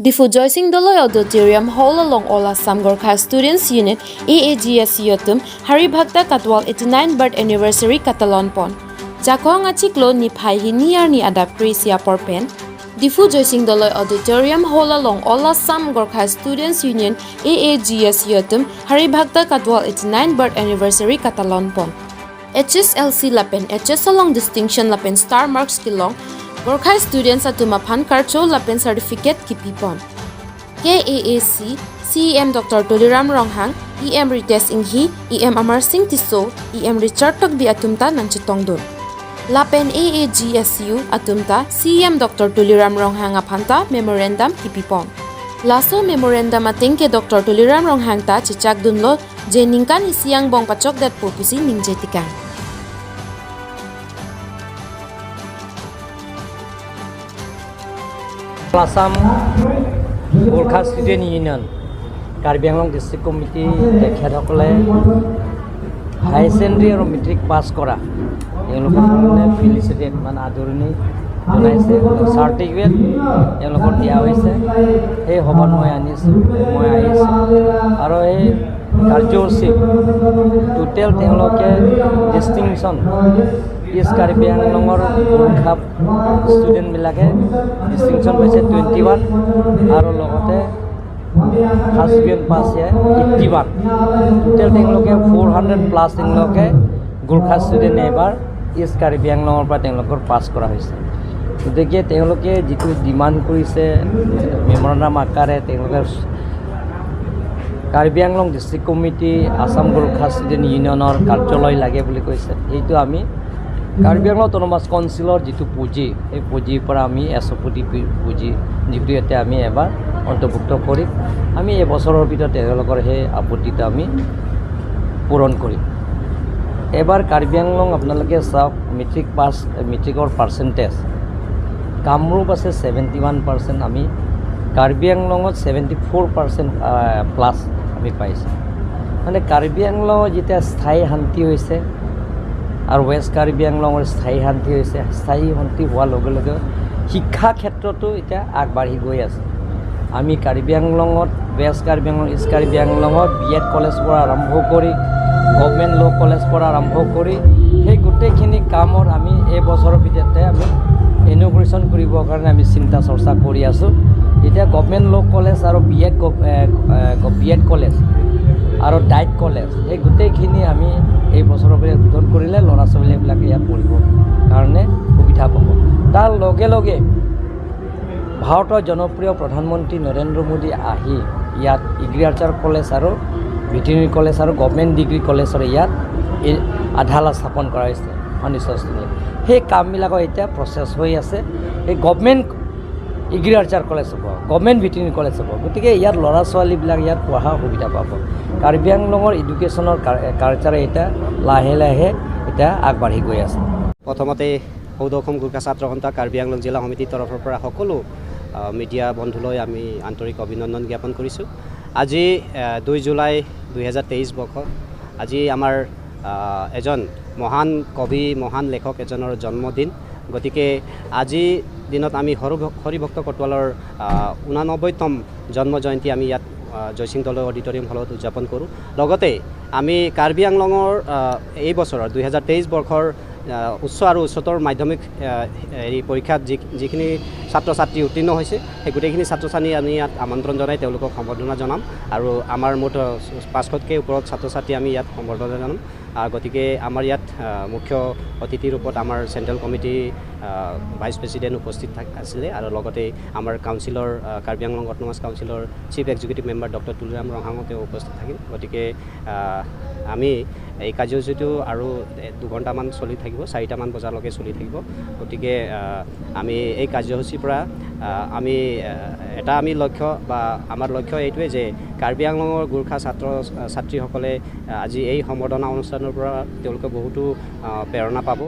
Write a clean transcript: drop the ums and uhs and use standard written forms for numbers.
Difu Joising Doloi Auditorium Hall along All Assam Gorkha Students Unit AAGS Yotum Hari Bhakta Katwal 89 birth anniversary Katalon Pon. Jakhon achiklo niphai hini ni adap Krisia Porpen. Difu Joising Doloi Auditorium Hall along All Assam Gorkha Students Union AAGS Yotum Hari Bhakta Katwal 89 birth anniversary Katalon Pon. HSLC Lapen HS along distinction Lapen star marks kilong Gorkha students atum aphan karcho lapen certificate kipipon. KAAC CEM Dr. Tuliram Ronghang EM Rites Enghi EM Amar Singh Tiso EM Richard Tokbi atumta nanchitongdun. Lapen AAGSU atumta CEM Dr. Tuliram Ronghang aphanta memorandum kipipon. Laso memorandum atingke Dr. Tuliram Ronghang ta chichak dunlo jeningkan isiang bong pachok dat popusi ningjetikan. Assam Gorkha Student Union Karbi Anglong District Committee kachethokle high secondary or matric pass kora elokor felicitate man adorni jonaise certificate elokor dia hoise ei hoban moi anisu moi aisu aro ei karjosi total teloke distinction is Karbi Anglongor Gorkha student bilake distinction paise 21 aro logote first division pass ye 81 total tenloke 400 plus tenloke Gorkha student ebar is Karbi Anglongor pa tenlokor pass kora hoise gotike tenloke jitu demand korise memorandum akare tenloke Karbi Anglong District Committee Assam Gorkha Student Unionor কাৰ্যালয় লাগে বুলি কৈছে এইটো আমি Karbi Anglong Autonomous Councilor jitu puji এই পুঁজিৰ পৰা আমি 100 কোটি পুঁজি যিটো এতে আমি এবাৰ অন্তৰ্ভুক্ত কৰিম আমি এই বছৰৰ ভিতৰত তেওঁলোকৰ হে আপত্তিটো আমি পূৰণ কৰিম এবাৰ Karbi Anglong আপোনালোকে চাওক মেট্ৰিক পাছ মেট্ৰিকৰ পাৰ্চেন্টেজ কামৰূপ আছে 71% আমি Karbi Anglongত 74% প্লাস আমি পাইছো মানে Karbi Anglong যেতিয়া স্থায়ী শান্তি হৈছে আর ওয়েস্ট Karbi Anglongৰ স্থায়ী শান্তি হৈছে স্থায়ী শান্তি হোৱাৰ লগে লগে শিক্ষা ক্ষেত্ৰতো এটা আগবাঢ়ি গৈ আছে আমি Karbi Anglongত west Karbi Anglong east Karbi Anglongত বিএড কলেজ পৰা আৰম্ভ কৰি গভৰ্ণমেণ্ট ল কলেজ পৰা আৰম্ভ কৰি সেই গোটেইখিনি কামৰ আমি এই বছৰৰ ভিতৰতে আমি ইনোগ্ৰেশ্যন কৰিবৰ কাৰণে আমি চিন্তা চৰ্চা কৰি আছো এতিয়া গভৰ্ণমেণ্ট ল কলেজ আৰু বিএড কলেজ আৰু ডাইট কলেজ এই গোটেইখিনি আমি এই বছৰৰ পৰা উদ্বোধন কৰিলে ল'ৰা ছোৱালীবিলাকে ইয়াত পঢ়িব কাৰণে সুবিধা পাব তাৰ লগে লগে ভাৰতৰ জনপ্ৰিয় প্ৰধানমন্ত্ৰী নৰেন্দ্ৰ মোদী আহি ইয়াত এগ্ৰিকালচাৰ কলেজ আৰু ভেটেৰিনেৰী কলেজ আৰু গভৰ্ণমেণ্ট ডিগ্ৰী কলেজৰ ইয়াত আধালা স্থাপন কৰা হৈছে অনিশ্চয়স্থলী সেই কামবিলাকৰ এতিয়া প্ৰচেছ হৈ আছে এই গভৰ্ণমেণ্ট এগ্ৰিকালচাৰ কলেজ হ'ব গভৰ্ণমেণ্ট ভেটেৰিনেৰী কলেজ হ'ব গতিকে ইয়াত ল'ৰা ছোৱালীবিলাক ইয়াত পঢ়াৰ সুবিধা পাব Karbi Anglongৰ এডুকেশ্যনৰ কালচাৰে এটা লাহে লাহে এটা আগবাঢ়ি গৈ আছে প্ৰথমতে সৌদসম গোৰ্খা ছাত্ৰ সন্থা Karbi Anglong জিলা সমিতিৰ তৰফৰ পৰা সকলো মিডিয়া বন্ধুলৈ আমি আন্তৰিক অভিনন্দন জ্ঞাপন কৰিছোঁ আজি 2 জুলাই 2023 বৰ্ষ আজি আমাৰ এজন মহান কবি মহান লেখক এজনৰ জন্মদিন গতিকে আজি দিনত আমি হৰিভক্ত কটৱালৰ 89তম জন্ম জয়ন্তী আমি ইয়াত জয়সিং দলয় অডিটৰিয়াম হলত উদযাপন কৰোঁ লগতে আমি Karbi Anglongৰ এই বছৰৰ 2023 বৰ্ষৰ উচ্চ আৰু উচ্চতৰ মাধ্যমিক এই পৰীক্ষাত যিখিনি ছাত্ৰ ছাত্ৰী উত্তীৰ্ণ হৈছে সেই গোটেইখিনি ছাত্ৰ ছাত্ৰী আমি ইয়াত আমন্ত্ৰণ জনাই তেওঁলোকক সম্বৰ্ধনা জনাম আৰু আমাৰ মুঠ 500তকৈ ওপৰত ছাত্ৰ ছাত্ৰী আমি ইয়াত সম্বৰ্ধনা জনাম গতিকে আমাৰ ইয়াত মুখ্য অতিথিৰ ৰূপত আমাৰ চেণ্ট্ৰেল কমিটি ভাইচ প্ৰেছিডেণ্ট উপস্থিত আছিলে আৰু লগতে আমাৰ কাউন্সিলৰ Karbi Anglong অট'নমাছ কাউন্সিলৰ chief executive member doctor Tuliram ৰংহাঙো তেওঁ উপস্থিত থাকিল গতিকে আমি এই কাৰ্যসূচীটো আৰু 2 ঘণ্টামান চলি থাকিব 4টামান বজালৈকে চলি থাকিব গতিকে আমি এই কাৰ্যসূচীৰ পৰা আমি এটা আমি লক্ষ্য বা আমাৰ লক্ষ্য এইটোৱে যে Karbi Anglongৰ গোৰ্খা ছাত্ৰ ছাত্ৰীসকলে আজি এই সম্বৰ্ধনা অনুষ্ঠানৰ পৰা তেওঁলোকে বহুতো প্ৰেৰণা পাব